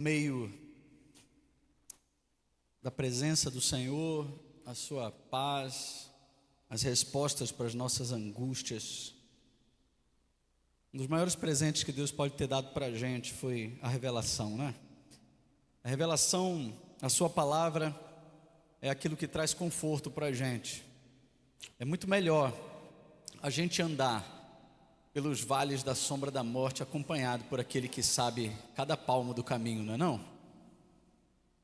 Meio da presença do Senhor, a sua paz, as respostas para as nossas angústias. Um dos maiores presentes que Deus pode ter dado para a gente foi a revelação, né? A revelação, a sua palavra, é aquilo que traz conforto para a gente. É muito melhor a gente andar pelos vales da sombra da morte, acompanhado por aquele que sabe cada palmo do caminho, não é não?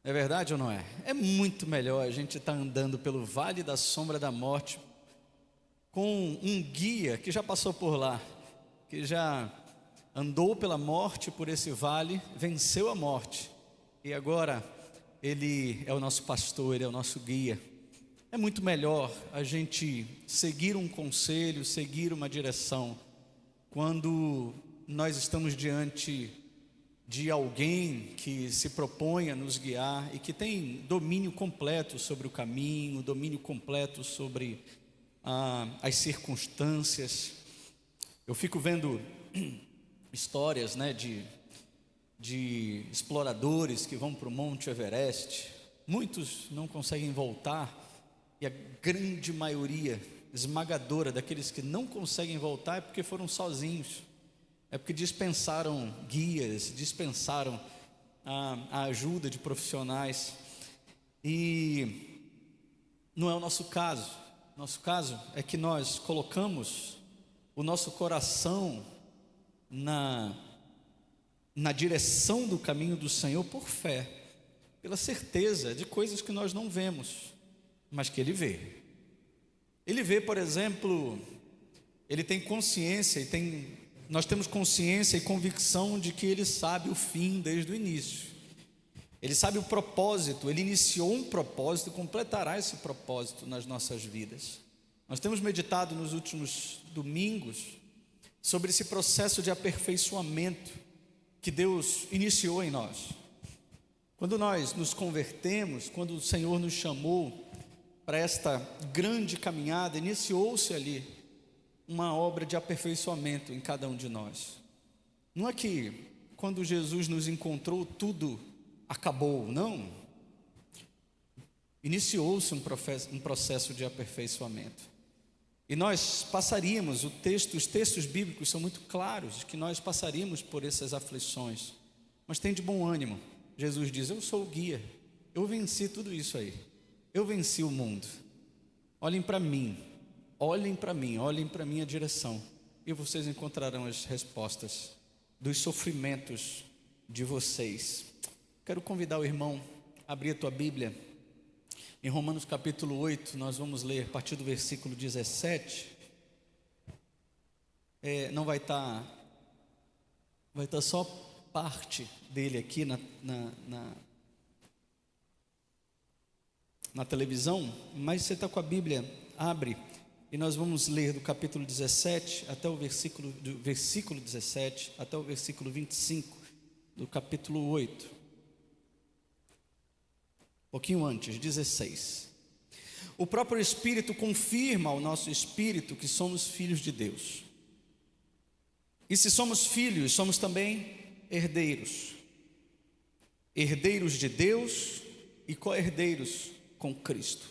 É verdade ou não é? É muito melhor a gente estar andando pelo vale da sombra da morte, com um guia que já passou por lá, que já andou pela morte, por esse vale, venceu a morte, e agora Ele é o nosso pastor, Ele é o nosso guia. É muito melhor a gente seguir um conselho, seguir uma direção, quando nós estamos diante de alguém que se propõe a nos guiar e que tem domínio completo sobre o caminho, domínio completo sobre as circunstâncias. Eu fico vendo histórias, né, de exploradores que vão para o Monte Everest. Muitos não conseguem voltar, e a grande maioria esmagadora daqueles que não conseguem voltar é porque foram sozinhos, é porque dispensaram guias, dispensaram a ajuda de profissionais. E não é o nosso caso. Nosso caso é que nós colocamos o nosso coração na direção do caminho do Senhor por fé, pela certeza de coisas que nós não vemos, mas que Ele vê. Ele vê, por exemplo, Ele tem consciência nós temos consciência e convicção de que Ele sabe o fim desde o início. Ele sabe o propósito, Ele iniciou um propósito e completará esse propósito nas nossas vidas. Nós temos meditado nos últimos domingos sobre esse processo de aperfeiçoamento que Deus iniciou em nós. Quando nós nos convertemos, quando o Senhor nos chamou para esta grande caminhada, iniciou-se ali uma obra de aperfeiçoamento em cada um de nós. Não é que quando Jesus nos encontrou tudo acabou, não. Iniciou-se um processo de aperfeiçoamento. E nós passaríamos, os textos bíblicos são muito claros, que nós passaríamos por essas aflições. Mas tem de bom ânimo. Jesus diz: eu sou o guia, eu venci tudo isso aí. Eu venci o mundo. Olhem para mim, olhem para minha direção, e vocês encontrarão as respostas dos sofrimentos de vocês. Quero convidar o irmão a abrir a tua Bíblia em Romanos capítulo 8, nós vamos ler a partir do versículo 17. Não vai estar só parte dele aqui na televisão, mas você está com a Bíblia, abre, e nós vamos ler do capítulo 17 até o versículo 17 até o versículo 25 do capítulo 8. Um pouquinho antes, 16. O próprio Espírito confirma ao nosso espírito que somos filhos de Deus. E se somos filhos, somos também herdeiros. Herdeiros de Deus e co-herdeiros com Cristo.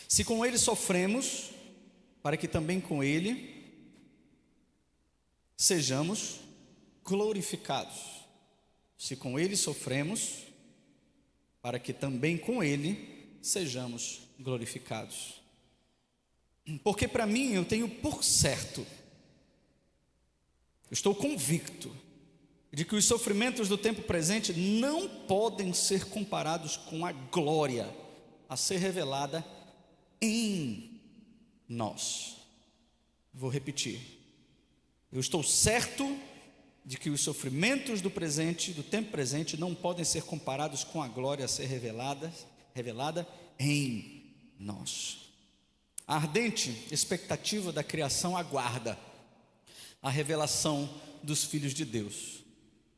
Se com Ele sofremos, para que também com Ele sejamos glorificados. Se com Ele sofremos, para que também com Ele sejamos glorificados. Porque para mim, eu tenho por certo, eu estou convicto de que os sofrimentos do tempo presente não podem ser comparados com a glória a ser revelada em nós. Vou repetir. Eu estou certo de que os sofrimentos do tempo presente, não podem ser comparados com a glória a ser revelada em nós. A ardente expectativa da criação aguarda a revelação dos filhos de Deus,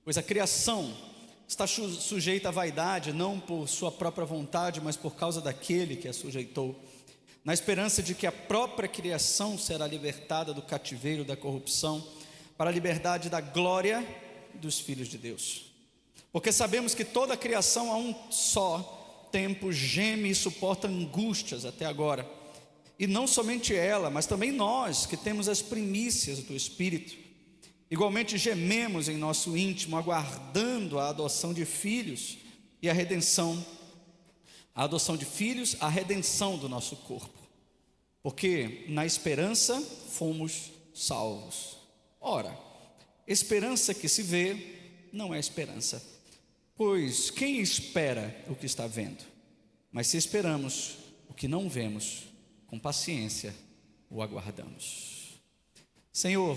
pois a criação está sujeita à vaidade, não por sua própria vontade, mas por causa daquele que a sujeitou, na esperança de que a própria criação será libertada do cativeiro da corrupção, para a liberdade da glória dos filhos de Deus. Porque sabemos que toda a criação a um só tempo geme e suporta angústias até agora. E não somente ela, mas também nós, que temos as primícias do Espírito, igualmente gememos em nosso íntimo, aguardando a adoção de filhos e a redenção. A adoção de filhos, a redenção do nosso corpo. Porque na esperança fomos salvos. Ora, esperança que se vê não é esperança. Pois quem espera o que está vendo? Mas se esperamos o que não vemos, com paciência o aguardamos. Senhor,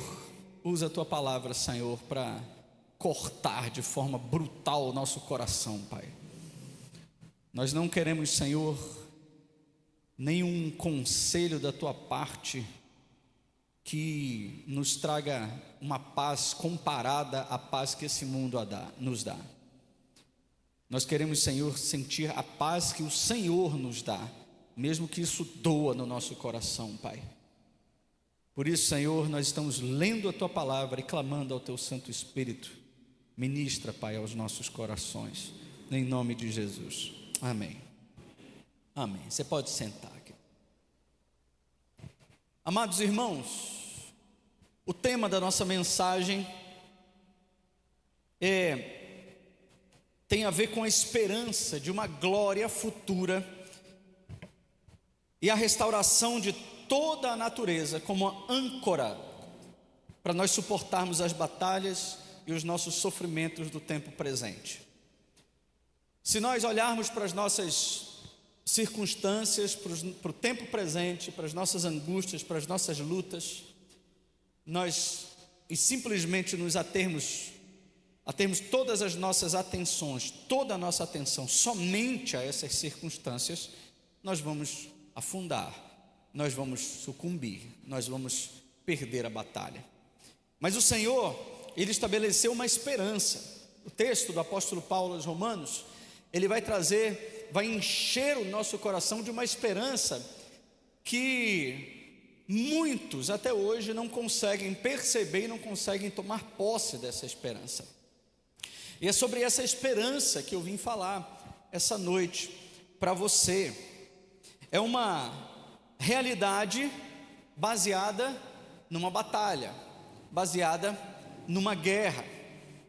usa a tua palavra, Senhor, para cortar de forma brutal o nosso coração, Pai. Nós não queremos, Senhor, nenhum conselho da tua parte que nos traga uma paz comparada à paz que esse mundo nos dá. Nós queremos, Senhor, sentir a paz que o Senhor nos dá, mesmo que isso doa no nosso coração, Pai. Por isso, Senhor, nós estamos lendo a tua palavra e clamando ao teu Santo Espírito. Ministra, Pai, aos nossos corações, em nome de Jesus. Amém. Amém. Você pode sentar aqui. Amados irmãos, o tema da nossa mensagem tem a ver com a esperança de uma glória futura e a restauração de toda a natureza como uma âncora para nós suportarmos as batalhas e os nossos sofrimentos do tempo presente. Se nós olharmos para as nossas circunstâncias, para o tempo presente, para as nossas angústias, para as nossas lutas, e simplesmente nos atermos todas as nossas atenções, toda a nossa atenção somente a essas circunstâncias, nós vamos afundar, nós vamos sucumbir, nós vamos perder a batalha. Mas o Senhor, Ele estabeleceu uma esperança. O texto do apóstolo Paulo aos Romanos, ele vai encher o nosso coração de uma esperança que muitos até hoje não conseguem perceber e não conseguem tomar posse dessa esperança. E é sobre essa esperança que eu vim falar essa noite para você. É uma realidade baseada numa batalha, baseada numa guerra.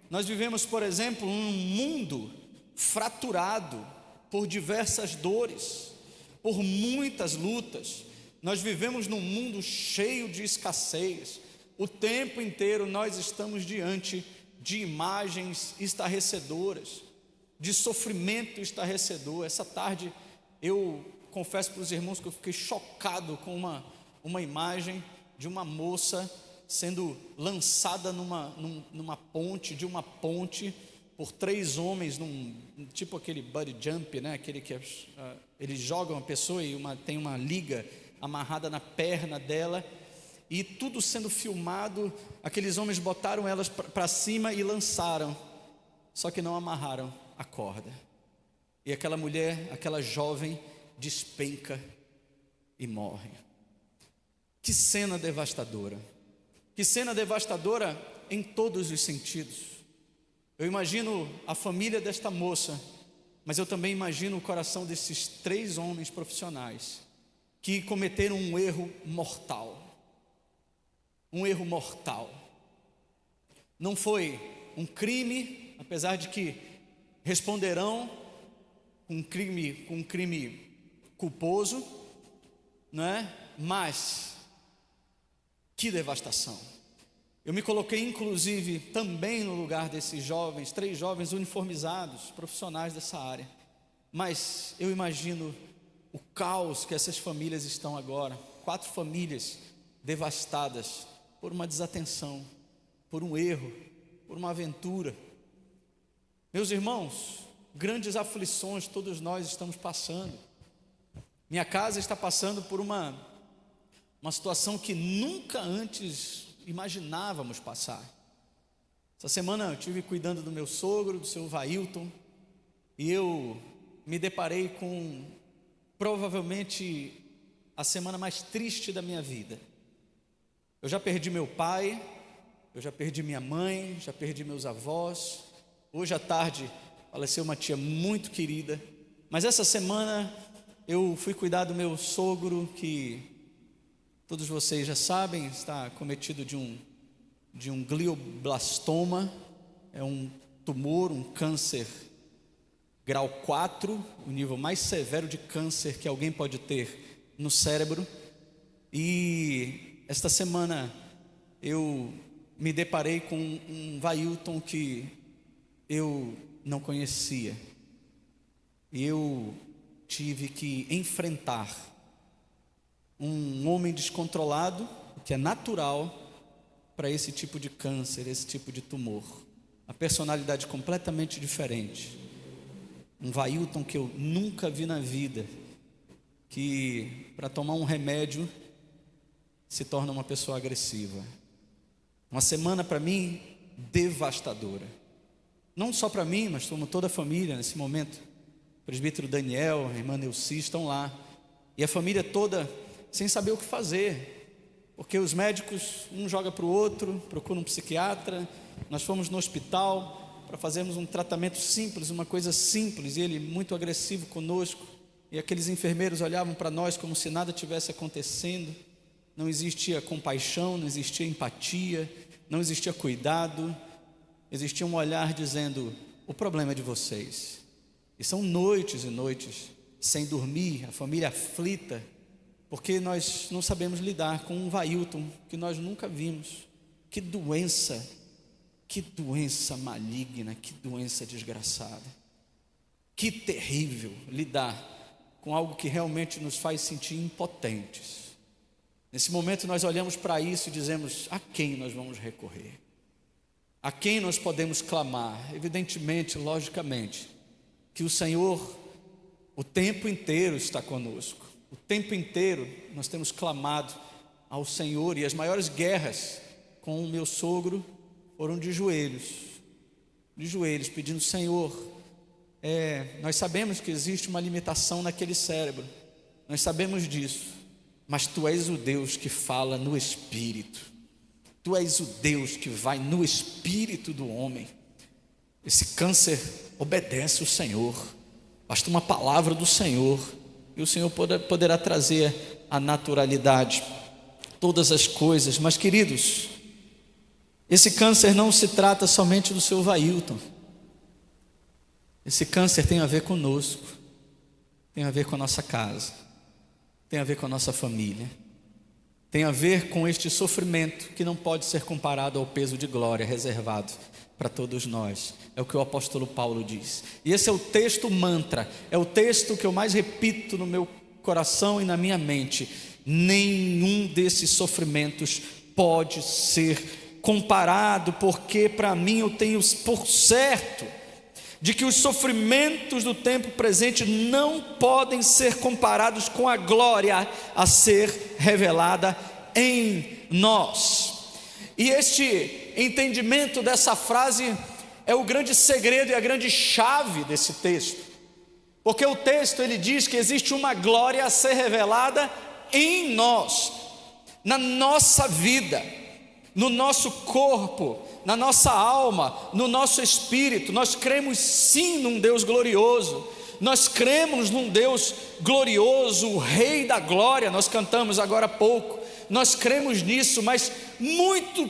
Nós vivemos, por exemplo, um mundo fraturado por diversas dores, por muitas lutas. Nós vivemos num mundo cheio de escassez. O tempo inteiro nós estamos diante de imagens estarrecedoras, de sofrimento estarrecedor. Essa tarde eu confesso para os irmãos que eu fiquei chocado com uma imagem de uma moça sendo lançada numa ponte, de uma ponte, por 3 homens, tipo aquele bungee jump, né? Aquele que eles jogam a pessoa e tem uma liga amarrada na perna dela, e tudo sendo filmado. Aqueles homens botaram elas para cima e lançaram, só que não amarraram a corda, e aquela mulher, aquela jovem, despenca e morre. Que cena devastadora, que cena devastadora em todos os sentidos. Eu imagino a família desta moça, mas eu também imagino o coração desses 3 homens profissionais que cometeram um erro mortal. Um erro mortal. Não foi um crime, apesar de que responderão com um crime culposo, né? Mas que devastação. Eu me coloquei inclusive também no lugar desses jovens, 3 jovens uniformizados, profissionais dessa área. Mas eu imagino o caos que essas famílias estão agora. 4 famílias devastadas por uma desatenção, por um erro, por uma aventura. Meus irmãos, grandes aflições todos nós estamos passando. Minha casa está passando por uma situação que nunca antes imaginávamos passar. Essa semana eu estive cuidando do meu sogro, do seu Vailton, e eu me deparei com provavelmente a semana mais triste da minha vida. Eu já perdi meu pai, eu já perdi minha mãe, já perdi meus avós, Hoje à tarde faleceu uma tia muito querida, mas essa semana eu fui cuidar do meu sogro, que todos vocês já sabem, está cometido de um glioblastoma, é um tumor, um câncer grau 4, o nível mais severo de câncer que alguém pode ter no cérebro. E esta semana eu me deparei com um Vailton que eu não conhecia, e eu tive que enfrentar um homem descontrolado, que é natural para esse tipo de câncer, esse tipo de tumor, a personalidade completamente diferente, um Vailton que eu nunca vi na vida, que para tomar um remédio se torna uma pessoa agressiva. Uma semana para mim devastadora, não só para mim, mas como toda a família nesse momento. O presbítero Daniel, a irmã Neuci estão lá, e a família toda sem saber o que fazer, porque os médicos, um joga para o outro, procura um psiquiatra. Nós fomos no hospital para fazermos um tratamento simples, uma coisa simples, e ele muito agressivo conosco, e aqueles enfermeiros olhavam para nós como se nada tivesse acontecendo. Não existia compaixão, não existia empatia, não existia cuidado, existia um olhar dizendo: o problema é de vocês. E são noites e noites sem dormir, a família aflita, porque nós não sabemos lidar com um Vailton que nós nunca vimos. Que doença maligna, que doença desgraçada, que terrível lidar com algo que realmente nos faz sentir impotentes. Nesse momento nós olhamos para isso e dizemos: a quem nós vamos recorrer? A quem nós podemos clamar? Evidentemente, logicamente, que o Senhor o tempo inteiro está conosco. O tempo inteiro nós temos clamado ao Senhor, e as maiores guerras com o meu sogro foram de joelhos, pedindo: Senhor, nós sabemos que existe uma limitação naquele cérebro, nós sabemos disso, mas Tu és o Deus que fala no Espírito, Tu és o Deus que vai no Espírito do homem. Esse câncer obedece o Senhor, basta uma palavra do Senhor, e o Senhor poderá trazer a naturalidade, todas as coisas. Mas, queridos, esse câncer não se trata somente do seu Vailton. Esse câncer tem a ver conosco, tem a ver com a nossa casa, tem a ver com a nossa família, tem a ver com este sofrimento que não pode ser comparado ao peso de glória reservado para todos nós. É o que o apóstolo Paulo diz. E esse é o texto mantra, é o texto que eu mais repito no meu coração e na minha mente: nenhum desses sofrimentos pode ser comparado, porque para mim eu tenho por certo de que os sofrimentos do tempo presente não podem ser comparados com a glória a ser revelada em nós. E este entendimento dessa frase é o grande segredo e a grande chave desse texto, porque o texto ele diz que existe uma glória a ser revelada em nós, na nossa vida, no nosso corpo, na nossa alma, no nosso espírito. Nós cremos sim num Deus glorioso, nós cremos num Deus glorioso, o Rei da Glória. Nós cantamos agora há pouco, nós cremos nisso, mas muitos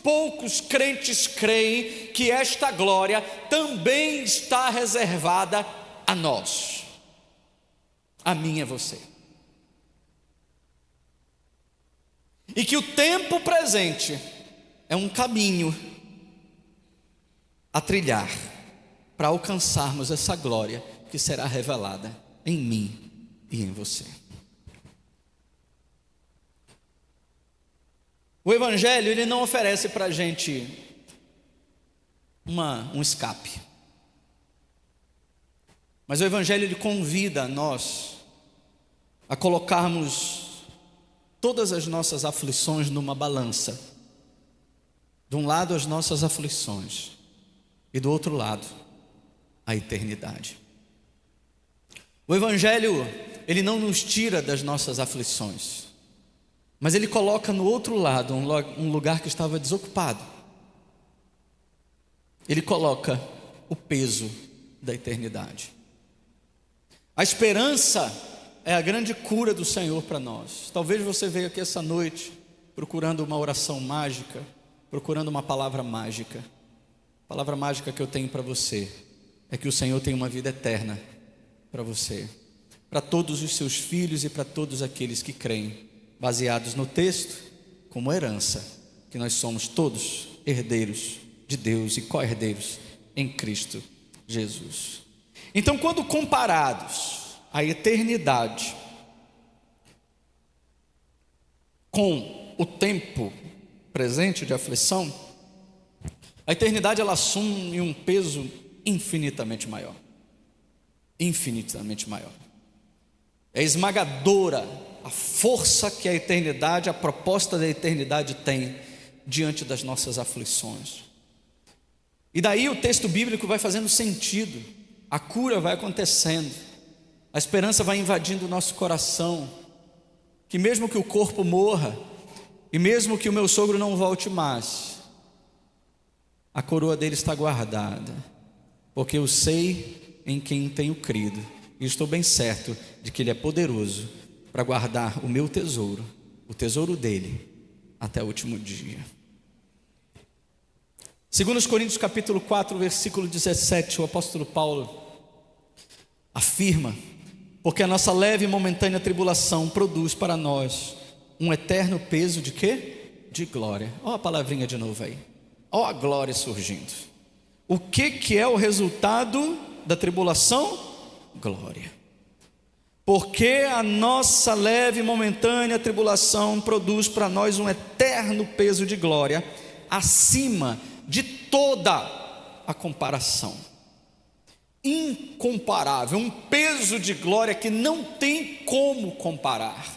poucos crentes creem que esta glória também está reservada a nós, a mim e a você. E que o tempo presente é um caminho a trilhar para alcançarmos essa glória que será revelada em mim e em você. O Evangelho ele não oferece para a gente um escape, mas o Evangelho ele convida a nós a colocarmos todas as nossas aflições numa balança. De um lado as nossas aflições e do outro lado a eternidade. O Evangelho ele não nos tira das nossas aflições, mas ele coloca no outro lado um lugar que estava desocupado. ele coloca o peso da eternidade. A esperança é a grande cura do Senhor para nós. Talvez você veio aqui essa noite procurando uma oração mágica, procurando uma palavra mágica. A palavra mágica que eu tenho para você é que o Senhor tem uma vida eterna para você, para todos os seus filhos e para todos aqueles que creem, baseados no texto, como herança, que nós somos todos herdeiros de Deus e co-herdeiros em Cristo Jesus. Então, quando comparados a eternidade com o tempo presente de aflição, a eternidade ela assume um peso infinitamente maior. Infinitamente maior. É esmagadora a força que a eternidade, a proposta da eternidade tem diante das nossas aflições. E daí o texto bíblico vai fazendo sentido, a cura vai acontecendo, a esperança vai invadindo o nosso coração, que mesmo que o corpo morra, e mesmo que o meu sogro não volte mais, a coroa dele está guardada, porque eu sei em quem tenho crido, e estou bem certo de que ele é poderoso para guardar o meu tesouro, o tesouro dele, até o último dia. 2 Coríntios capítulo 4, versículo 17, o apóstolo Paulo afirma: porque a nossa leve e momentânea tribulação produz para nós um eterno peso de quê? De glória. Olha a palavrinha de novo aí, olha a glória surgindo. O que é o resultado da tribulação? Glória. Porque a nossa leve e momentânea tribulação produz para nós um eterno peso de glória, acima de toda a comparação. Incomparável, um peso de glória que não tem como comparar.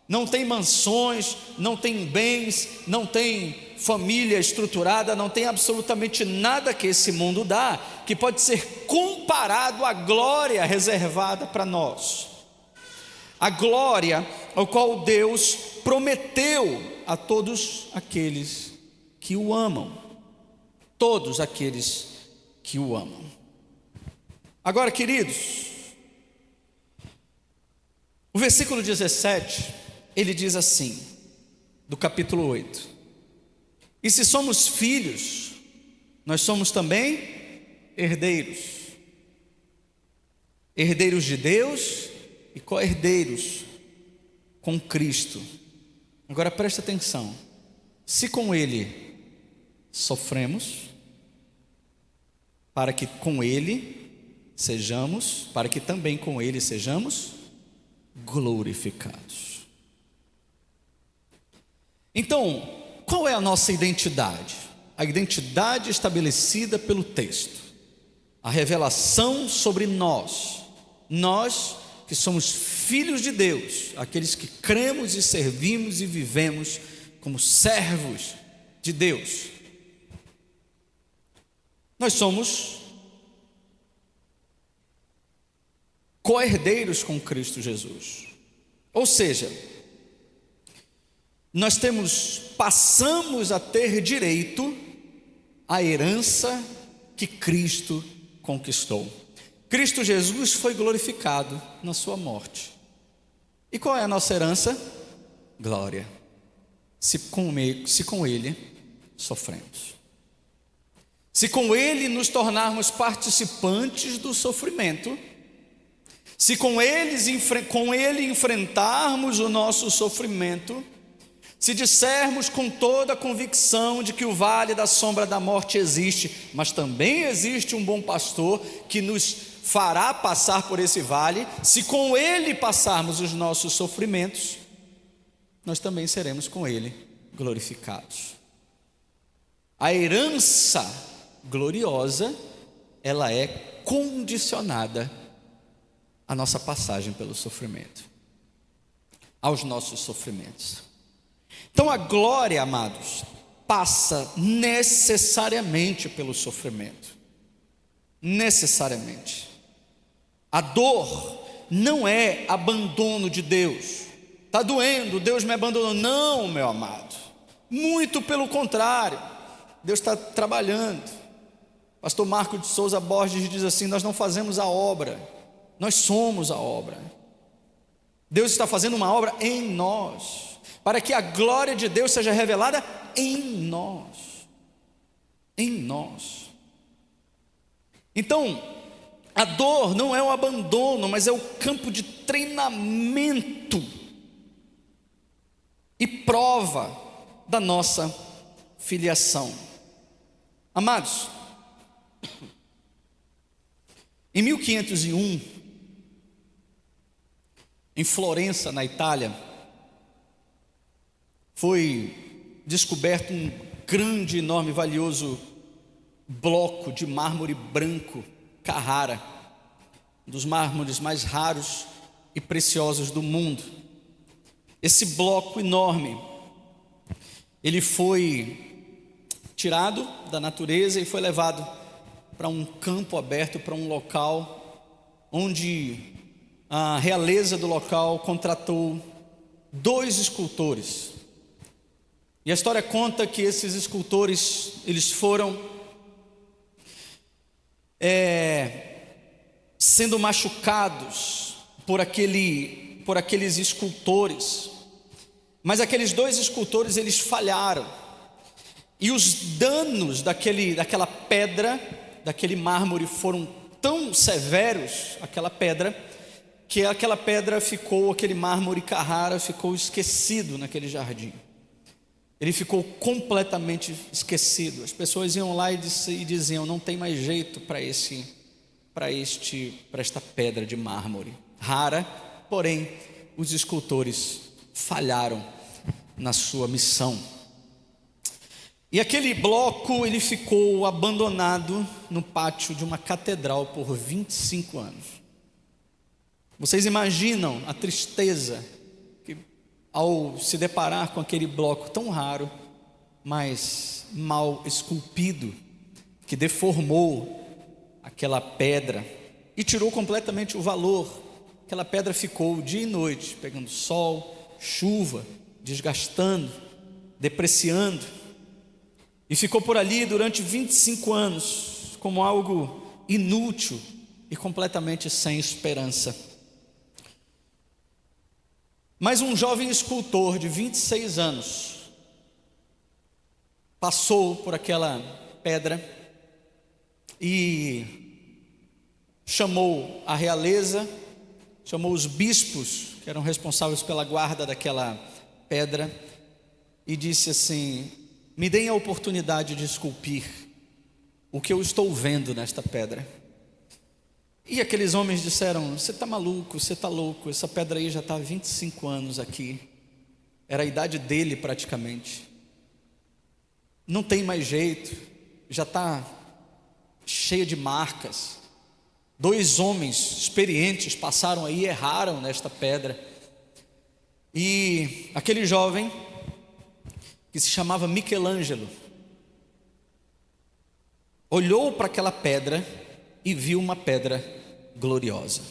Não tem mansões, não tem bens, não tem família estruturada, não tem absolutamente nada que esse mundo dá que pode ser comparado à glória reservada para nós. A glória ao qual Deus prometeu a todos aqueles que o amam. Todos aqueles que o amam. Agora, queridos, o versículo 17, ele diz assim, do capítulo 8: e se somos filhos, nós somos também herdeiros, herdeiros de Deus e co-herdeiros com Cristo. Agora presta atenção: se com Ele sofremos, para que também com Ele sejamos glorificados. Então, qual é a nossa identidade? A identidade estabelecida pelo texto, a revelação sobre nós que somos filhos de Deus, aqueles que cremos e servimos e vivemos como servos de Deus. Nós somos co-herdeiros com Cristo Jesus. Ou seja, nós passamos a ter direito à herança que Cristo conquistou. Cristo Jesus foi glorificado na sua morte. E qual é a nossa herança? Glória. Se com Ele sofremos. Se com Ele nos tornarmos participantes do sofrimento, se com Ele enfrentarmos o nosso sofrimento, se dissermos com toda a convicção de que o vale da sombra da morte existe, mas também existe um bom pastor que nos fará passar por esse vale, se com Ele passarmos os nossos sofrimentos, nós também seremos com Ele glorificados. A herança gloriosa, ela é condicionada à nossa passagem pelo sofrimento, aos nossos sofrimentos. Então a glória, amados, passa necessariamente pelo sofrimento. Necessariamente. A dor não é abandono de Deus. Está doendo, Deus me abandonou. Não, meu amado. Muito pelo contrário. Deus está trabalhando. Pastor Marco de Souza Borges diz assim: nós não fazemos a obra, nós somos a obra. Deus está fazendo uma obra em nós, para que a glória de Deus seja revelada em nós. Em nós. Então, a dor não é o abandono, mas é o campo de treinamento e prova da nossa filiação. Amados, em 1501, em Florença, na Itália, foi descoberto um grande, enorme, valioso bloco de mármore branco, Carrara, um dos mármores mais raros e preciosos do mundo. Esse bloco enorme, ele foi tirado da natureza e foi levado para um campo aberto, para um local onde a realeza do local contratou 2 escultores. E a história conta que esses escultores, eles foram sendo machucados por aqueles escultores. Mas aqueles 2 escultores, eles falharam. E os danos daquela pedra, daquele mármore, foram tão severos, aquela pedra, que aquela pedra ficou, aquele mármore Carrara ficou esquecido naquele jardim. Ele ficou completamente esquecido. As pessoas iam lá e diziam: não tem mais jeito para esta pedra de mármore rara. Porém, os escultores falharam na sua missão. E aquele bloco, ele ficou abandonado no pátio de uma catedral por 25 anos. Vocês imaginam a tristeza que, ao se deparar com aquele bloco tão raro, mas mal esculpido, que deformou aquela pedra e tirou completamente o valor. Aquela pedra ficou dia e noite, pegando sol, chuva, desgastando, depreciando, e ficou por ali durante 25 anos, como algo inútil e completamente sem esperança. Mas um jovem escultor de 26 anos passou por aquela pedra e chamou a realeza, chamou os bispos que eram responsáveis pela guarda daquela pedra e disse assim: me deem a oportunidade de esculpir o que eu estou vendo nesta pedra. E aqueles homens disseram: você está maluco, você está louco, essa pedra aí já está há 25 anos aqui, era a idade dele praticamente, não tem mais jeito, já está cheia de marcas. 2 homens experientes passaram aí e erraram nesta pedra. E aquele jovem, que se chamava Michelangelo, olhou para aquela pedra e viu uma pedra gloriosa.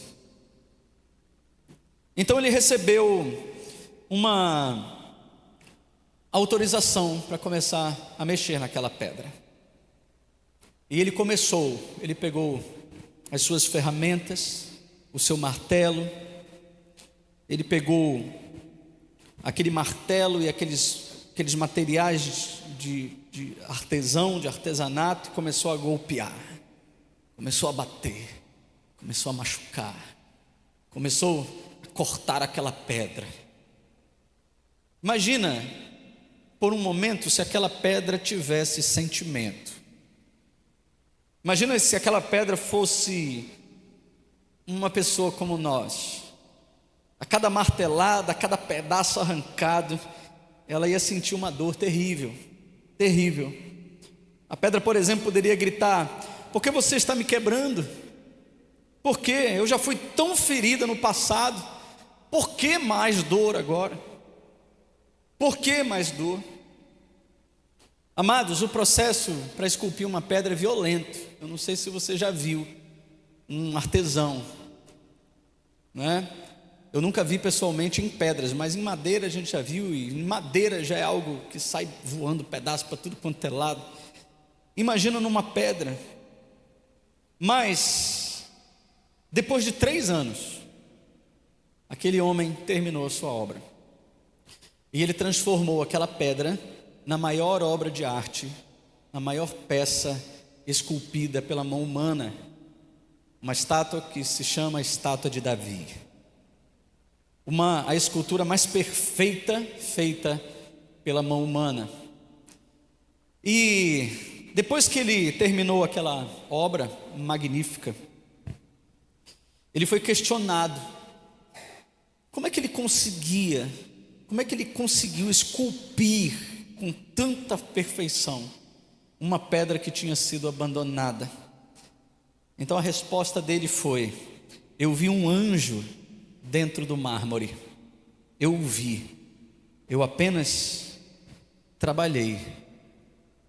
Então ele recebeu uma autorização para começar a mexer naquela pedra. E ele pegou as suas ferramentas, o seu martelo, ele pegou aquele martelo e aqueles materiais de artesanato, e começou a golpear, começou a bater, começou a machucar, começou a cortar aquela pedra. Imagina, por um momento, se aquela pedra tivesse sentimento. Imagina se aquela pedra fosse uma pessoa como nós. A cada martelada, a cada pedaço arrancado, ela ia sentir uma dor terrível, terrível. A pedra, por exemplo, poderia gritar: por que você está me quebrando? Por que? Eu já fui tão ferida no passado, por que mais dor agora? Por que mais dor? Amados, o processo para esculpir uma pedra é violento. Eu não sei se você já viu um artesão, né? Eu nunca vi pessoalmente em pedras, mas em madeira a gente já viu, e em madeira já é algo que sai voando pedaço para tudo quanto é lado. Imagina numa pedra. Mas, depois de 3 anos, aquele homem terminou a sua obra. E ele transformou aquela pedra na maior obra de arte, na maior peça esculpida pela mão humana. Uma estátua que se chama Estátua de Davi. A escultura mais perfeita feita pela mão humana. E depois que ele terminou aquela obra magnífica, ele foi questionado. Como é que ele conseguiu esculpir com tanta perfeição uma pedra que tinha sido abandonada? Então a resposta dele foi: eu vi um anjo dentro do mármore. Eu o vi. Eu apenas trabalhei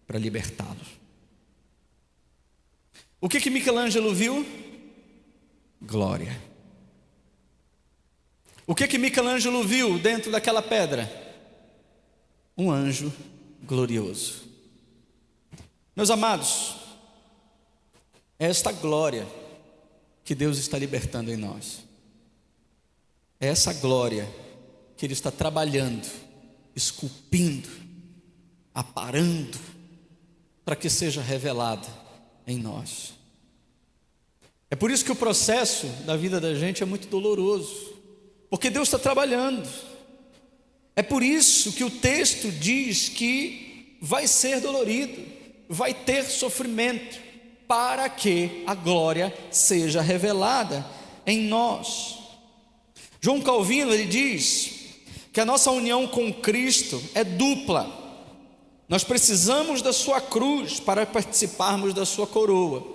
para libertá-lo. O que Michelangelo viu? Glória. O que Michelangelo viu dentro daquela pedra? Um anjo glorioso. Meus amados, é esta glória que Deus está libertando em nós. É essa glória que Ele está trabalhando, esculpindo, aparando, para que seja revelada em nós. É por isso que o processo da vida da gente é muito doloroso, porque Deus está trabalhando. É por isso que o texto diz que vai ser dolorido, vai ter sofrimento, para que a glória seja revelada em nós. João Calvino, ele diz que a nossa união com Cristo é dupla. Nós precisamos da sua cruz para participarmos da sua coroa.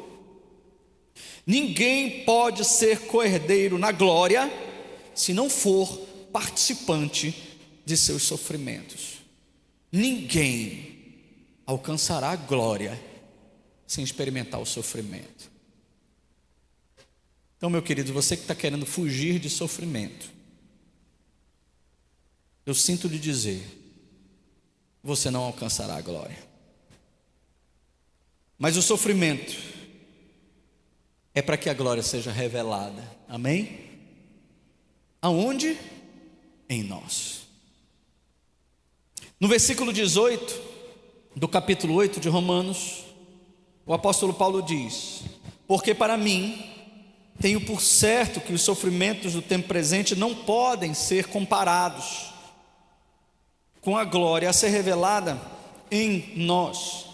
Ninguém pode ser co-herdeiro na glória se não for participante de seus sofrimentos. Ninguém alcançará a glória sem experimentar o sofrimento. Então, meu querido, você que está querendo fugir de sofrimento, eu sinto lhe dizer, você não alcançará a glória. Mas o sofrimento é para que a glória seja revelada. Amém? Aonde? Em nós. No versículo 18 do capítulo 8 de Romanos, o apóstolo Paulo diz: porque para mim tenho por certo que os sofrimentos do tempo presente não podem ser comparados com a glória a ser revelada em nós.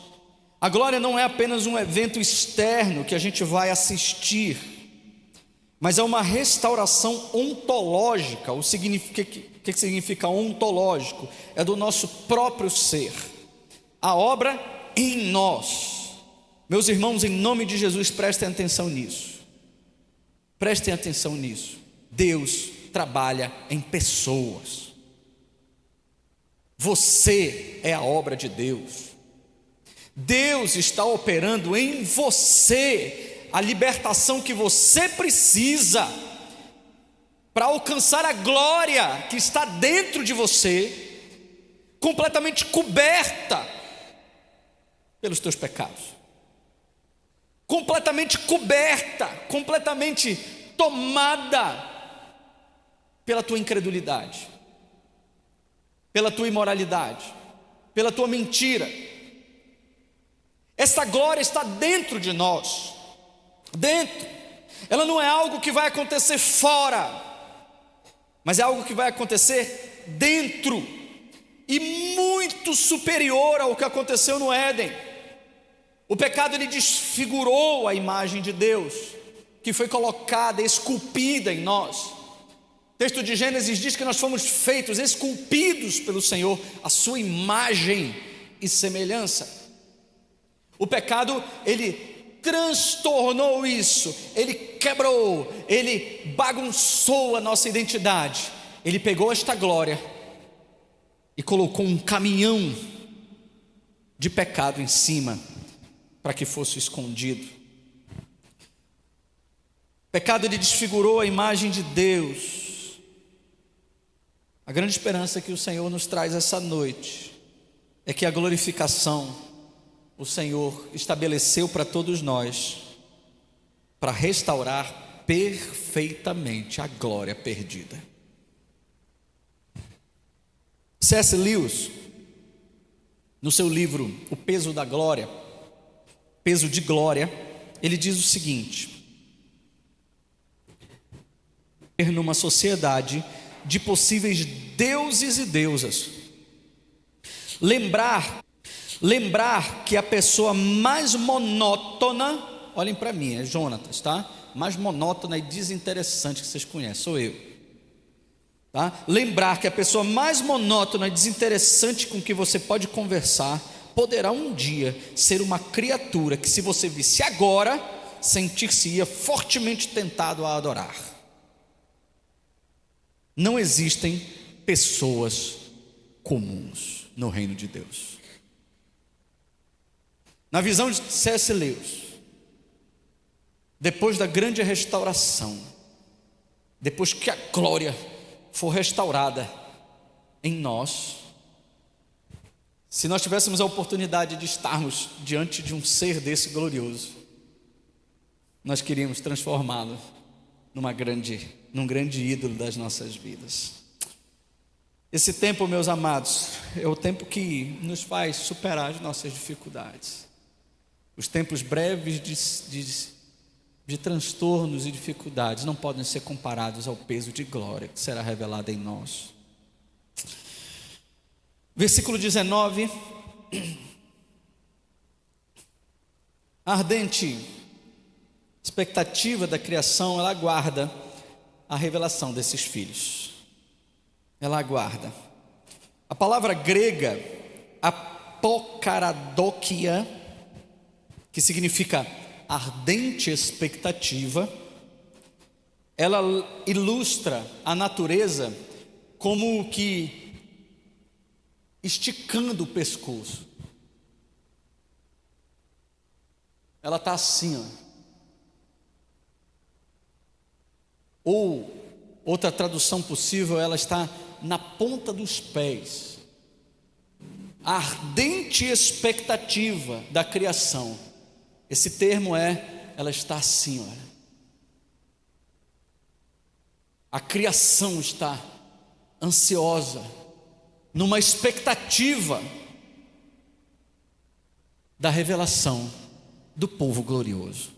A glória não é apenas um evento externo que a gente vai assistir, mas é uma restauração ontológica. O que significa ontológico? É do nosso próprio ser. A obra em nós. Meus irmãos, em nome de Jesus, prestem atenção nisso. Prestem atenção nisso. Deus trabalha em pessoas. Você é a obra de Deus. Deus está operando em você a libertação que você precisa para alcançar a glória que está dentro de você, completamente coberta pelos teus pecados, completamente coberta, completamente tomada pela tua incredulidade, pela tua imoralidade, pela tua mentira. Essa glória está dentro de nós, dentro. Ela não é algo que vai acontecer fora, mas é algo que vai acontecer dentro, e muito superior ao que aconteceu no Éden. O pecado, ele desfigurou a imagem de Deus, que foi colocada, esculpida em nós. O texto de Gênesis diz que nós fomos feitos, esculpidos pelo Senhor, a sua imagem e semelhança. O pecado, ele transtornou isso, ele quebrou, ele bagunçou a nossa identidade. Ele pegou esta glória e colocou um caminhão de pecado em cima, para que fosse escondido. O pecado, ele desfigurou a imagem de Deus. A grande esperança que o Senhor nos traz essa noite é que a glorificação o Senhor estabeleceu para todos nós para restaurar perfeitamente a glória perdida. C.S. Lewis, no seu livro O Peso da Glória, Peso de Glória, ele diz o seguinte: numa sociedade de possíveis deuses e deusas, lembrar que a pessoa mais monótona, olhem para mim, é Jonatas, tá? Mais monótona e desinteressante que vocês conhecem, sou eu, tá? Lembrar que a pessoa mais monótona e desinteressante com que você pode conversar, poderá um dia ser uma criatura que, se você visse agora, sentir-se-ia fortemente tentado a adorar. Não existem pessoas comuns no reino de Deus. Na visão de C.S. Lewis, depois da grande restauração, depois que a glória for restaurada em nós, se nós tivéssemos a oportunidade de estarmos diante de um ser desse glorioso, nós queríamos transformá-lo num grande ídolo das nossas vidas. Esse tempo, meus amados, é o tempo que nos faz superar as nossas dificuldades. Os tempos breves de transtornos e dificuldades não podem ser comparados ao peso de glória que será revelado em nós. Versículo 19: a ardente expectativa da criação, ela aguarda a revelação desses filhos. Ela aguarda. A palavra grega apokaradokia, que significa ardente expectativa, ela ilustra a natureza como que esticando o pescoço. Ela está assim, ó. Ou outra tradução possível, ela está na ponta dos pés. A ardente expectativa da criação. Esse termo ela está assim, olha. A criação está ansiosa, numa expectativa da revelação do povo glorioso.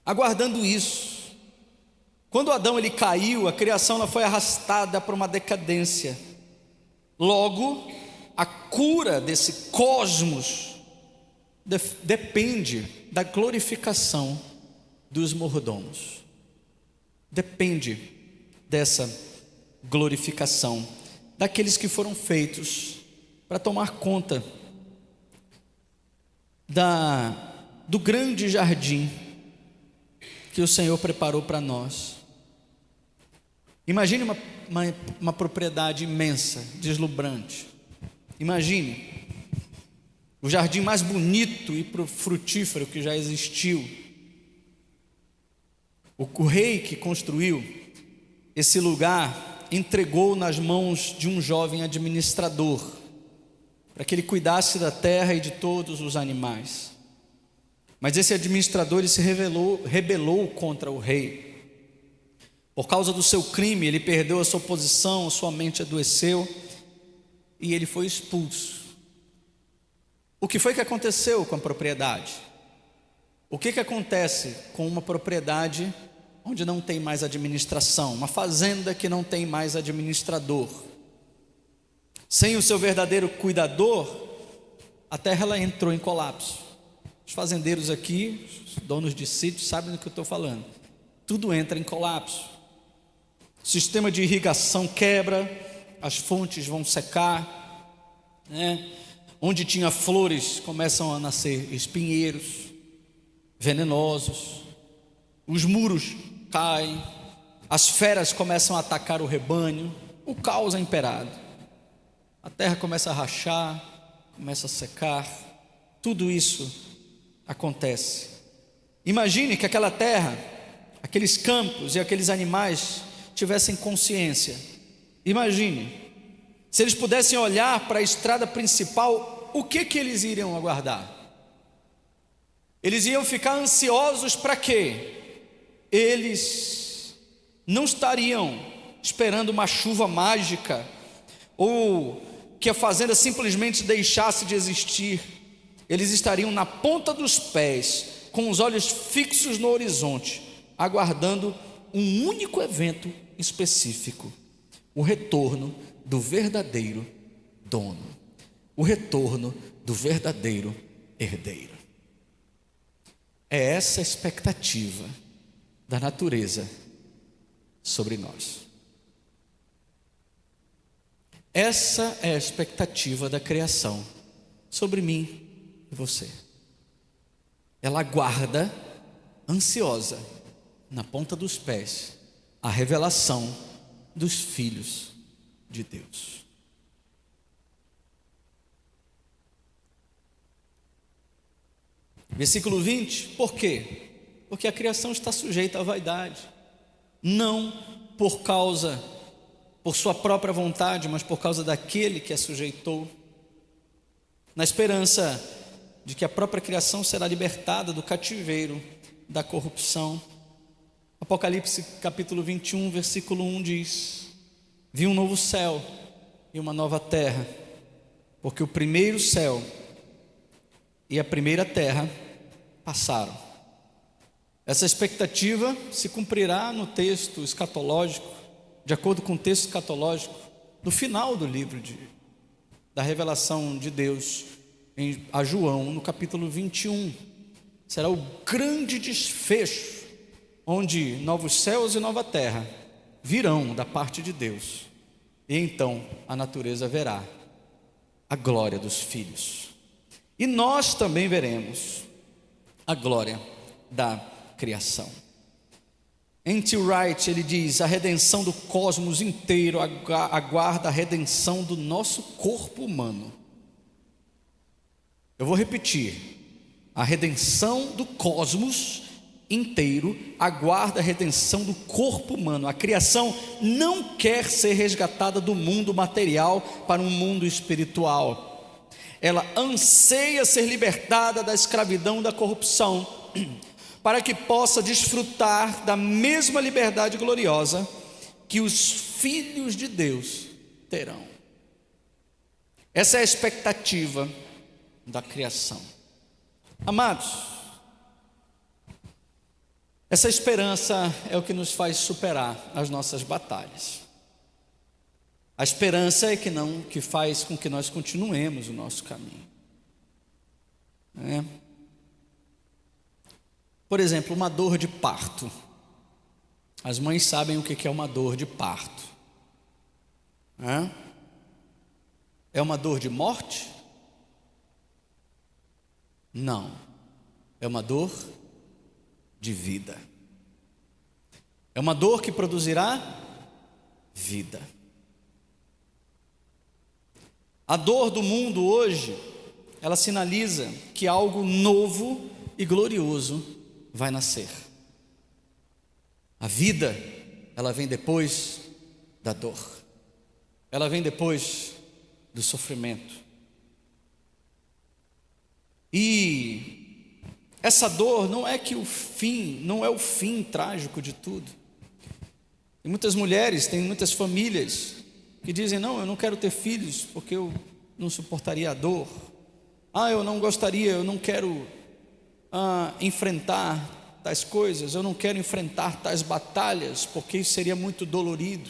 Aguardando isso. Quando Adão ele caiu, a criação ela foi arrastada para uma decadência. Logo, a cura desse cosmos depende da glorificação dos mordomos. Depende dessa glorificação daqueles que foram feitos para tomar conta do grande jardim que o Senhor preparou para nós. Imagine uma propriedade imensa, deslumbrante. Imagine o jardim mais bonito e frutífero que já existiu. O rei que construiu esse lugar entregou nas mãos de um jovem administrador, para que ele cuidasse da terra e de todos os animais. Mas esse administrador ele se rebelou contra o rei. Por causa do seu crime, ele perdeu a sua posição, sua mente adoeceu e ele foi expulso. O que foi que aconteceu com a propriedade? O que acontece com uma propriedade onde não tem mais administração? Uma fazenda que não tem mais administrador. Sem o seu verdadeiro cuidador, a terra ela entrou em colapso. Os fazendeiros aqui, os donos de sítio, sabem do que eu estou falando. Tudo entra em colapso. O sistema de irrigação quebra, as fontes vão secar, né? Onde tinha flores começam a nascer espinheiros venenosos, os muros caem, as feras começam a atacar o rebanho, o caos é imperado, a terra começa a rachar, começa a secar, tudo isso acontece. Imagine que aquela terra, aqueles campos e aqueles animais tivessem consciência. Imagine se eles pudessem olhar para a estrada principal, o que eles iriam aguardar? Eles iam ficar ansiosos para quê? Eles não estariam esperando uma chuva mágica, ou que a fazenda simplesmente deixasse de existir. Eles estariam na ponta dos pés, com os olhos fixos no horizonte, aguardando um único evento específico: o retorno do verdadeiro dono, o retorno do verdadeiro herdeiro. É essa a expectativa da natureza sobre nós. Essa é a expectativa da criação sobre mim e você. Ela aguarda, ansiosa, na ponta dos pés, a revelação dos filhos de Deus. Versículo 20, por quê? Porque a criação está sujeita à vaidade, não por sua própria vontade, mas por causa daquele que a sujeitou, na esperança de que a própria criação será libertada do cativeiro da corrupção. Apocalipse capítulo 21, versículo 1 diz: vi um novo céu e uma nova terra, porque o primeiro céu e a primeira terra passaram. Essa expectativa se cumprirá no texto escatológico, de acordo com o texto escatológico, no final do livro da revelação de Deus a João, no capítulo 21. Será o grande desfecho, onde novos céus e nova terra virão da parte de Deus, e então a natureza verá a glória dos filhos, e nós também veremos a glória da criação. N.T. Wright, ele diz: a redenção do cosmos inteiro aguarda a redenção do nosso corpo humano. Eu vou repetir: a redenção do cosmos inteiro aguarda a redenção do corpo humano. A criação não quer ser resgatada do mundo material para um mundo espiritual. Ela anseia ser libertada da escravidão da corrupção, para que possa desfrutar da mesma liberdade gloriosa que os filhos de Deus terão. Essa é a expectativa da criação. Amados, essa esperança é o que nos faz superar as nossas batalhas. A esperança é que faz com que nós continuemos o nosso caminho. Por exemplo, uma dor de parto. As mães sabem o que é uma dor de parto. É uma dor de morte? Não. É uma dor de vida. É uma dor que produzirá vida. A dor do mundo hoje, ela sinaliza que algo novo e glorioso vai nascer. A vida, ela vem depois da dor. Ela vem depois do sofrimento. E essa dor não é o fim trágico de tudo. Tem muitas mulheres, tem muitas famílias que dizem: não, eu não quero ter filhos porque eu não suportaria a dor. Eu não gostaria, eu não quero enfrentar tais coisas, eu não quero enfrentar tais batalhas porque isso seria muito dolorido.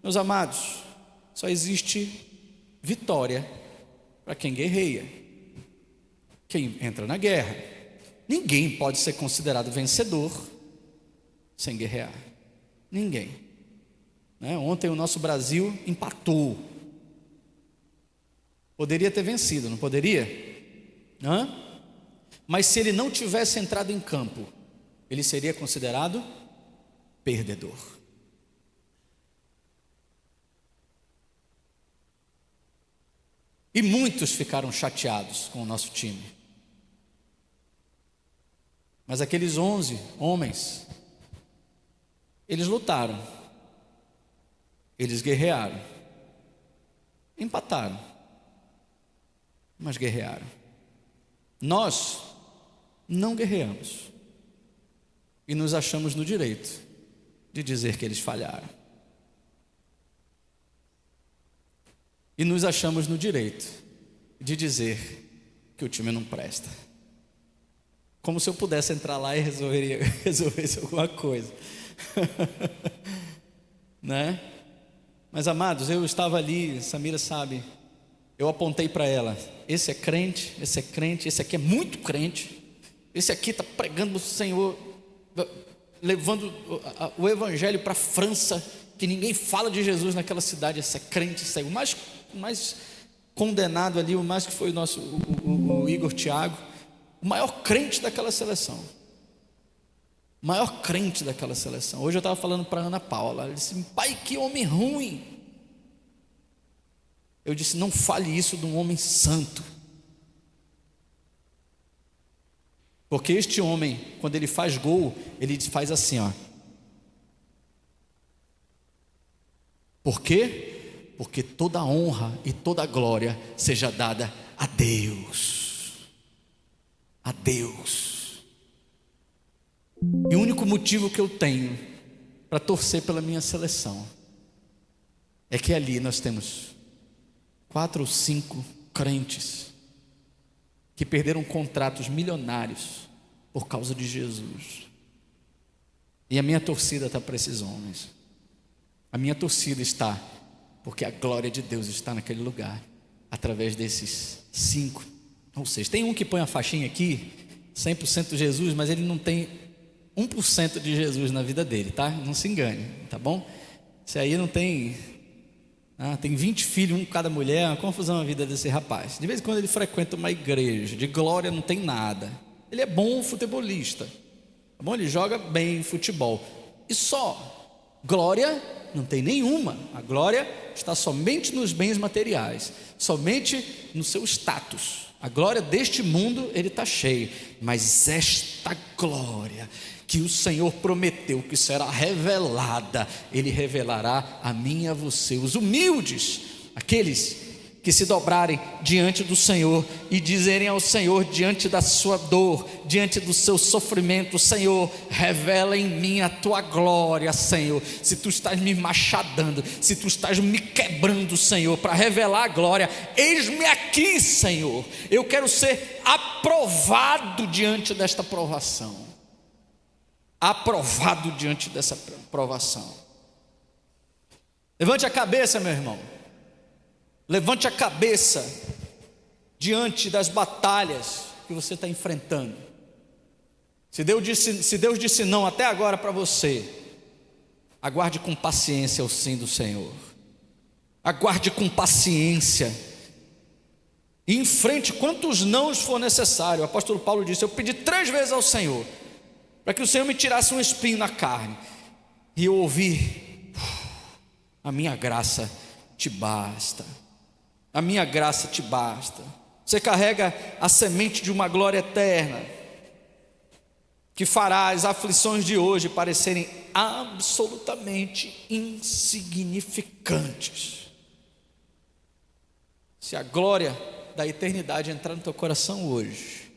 Meus amados, só existe vitória para quem guerreia, quem entra na guerra. Ninguém pode ser considerado vencedor sem guerrear. Ninguém. Ontem o nosso Brasil empatou. Poderia ter vencido, não poderia? Mas se ele não tivesse entrado em campo, ele seria considerado perdedor. E muitos ficaram chateados com o nosso time. Mas aqueles 11 homens, eles lutaram, eles guerrearam, empataram, mas guerrearam. Nós não guerreamos e nos achamos no direito de dizer que eles falharam. E nos achamos no direito de dizer que o time não presta. Como se eu pudesse entrar lá e resolvesse alguma coisa. Né? Mas amados, eu estava ali, Samira sabe, eu apontei para ela: esse é crente, esse aqui é muito crente, esse aqui está pregando o Senhor, levando o evangelho para a França, que ninguém fala de Jesus naquela cidade. Esse é crente, esse é o mais condenado ali, o mais que foi o Igor Thiago, o maior crente daquela seleção. Maior crente daquela seleção. Hoje eu estava falando para a Ana Paula, ela disse: pai, que homem ruim. Eu disse: não fale isso de um homem santo, porque este homem, quando ele faz gol, ele faz assim, ó. Por quê? Porque toda honra e toda glória seja dada a Deus. A Deus. E o único motivo que eu tenho para torcer pela minha seleção é que ali nós temos 4 ou 5 crentes que perderam contratos milionários por causa de Jesus. E a minha torcida está para esses homens. A minha torcida está porque a glória de Deus está naquele lugar, através desses 5 ou 6. Tem um que põe a faixinha aqui, 100% Jesus, mas ele não tem 1% de Jesus na vida dele, tá? Não se engane, tá bom? Esse aí não tem... tem 20 filhos, um cada mulher, é uma confusão a vida desse rapaz. De vez em quando ele frequenta uma igreja, de glória não tem nada. Ele é bom futebolista, tá bom? Ele joga bem futebol, e só, glória não tem nenhuma. A glória está somente nos bens materiais, somente no seu status. A glória deste mundo ele está cheio, mas esta glória que o Senhor prometeu que será revelada, Ele revelará a mim e a você, os humildes, aqueles que se dobrarem diante do Senhor e dizerem ao Senhor, diante da sua dor, diante do seu sofrimento: Senhor, revela em mim a tua glória, Senhor. Se tu estás me machadando, se tu estás me quebrando, Senhor, para revelar a glória, eis-me aqui, Senhor. Eu quero ser aprovado diante desta provação. Aprovado diante dessa provação. Levante a cabeça, meu irmão. Levante a cabeça diante das batalhas que você está enfrentando. Se Deus disse não até agora para você, aguarde com paciência o sim do Senhor. Aguarde com paciência. E enfrente quantos nãos for necessário. O apóstolo Paulo disse: eu pedi 3 vezes ao Senhor para que o Senhor me tirasse um espinho na carne. E eu ouvi: a minha graça te basta. A minha graça te basta. Você carrega a semente de uma glória eterna, que fará as aflições de hoje parecerem absolutamente insignificantes. Se a glória da eternidade entrar no teu coração hoje,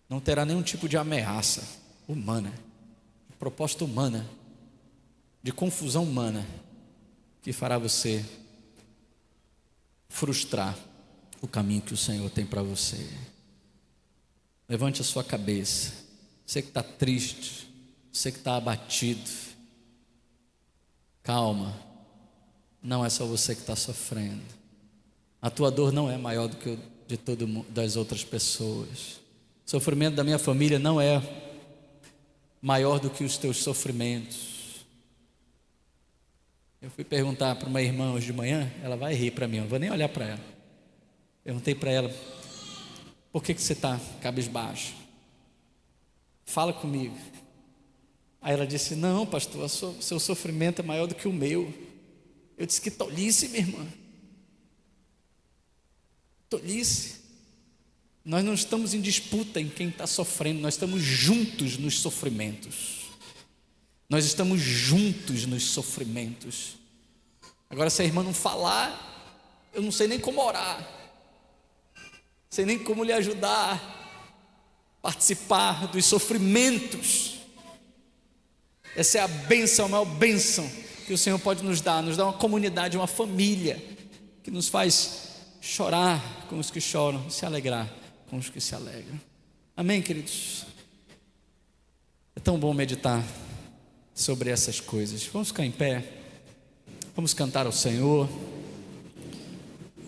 não terá nenhum tipo de ameaça humana, de proposta humana, de confusão humana, que fará você frustrar o caminho que o Senhor tem para você. Levante a sua cabeça. Você que está triste, você que está abatido, calma. Não é só você que está sofrendo. A tua dor não é maior do que de todo mundo, das outras pessoas. O sofrimento da minha família não é maior do que os teus sofrimentos. Eu fui perguntar para uma irmã hoje de manhã, ela vai rir para mim, eu não vou nem olhar para ela. Perguntei para ela: por que você está cabisbaixo? Fala comigo. Aí ela disse: não, pastor, o seu sofrimento é maior do que o meu. Eu disse: que tolice, minha irmã. Tolice. Nós não estamos em disputa em quem está sofrendo, nós estamos juntos nos sofrimentos. Nós estamos juntos nos sofrimentos. Agora, se a irmã não falar, eu não sei nem como orar, sei nem como lhe ajudar. participar dos sofrimentos. Essa é a bênção, a maior bênção que o Senhor pode nos dar uma comunidade, uma família, que nos faz chorar com os que choram, se alegrar com os que se alegram. Amém, queridos? É tão bom meditar sobre essas coisas. Vamos ficar em pé, vamos cantar ao Senhor.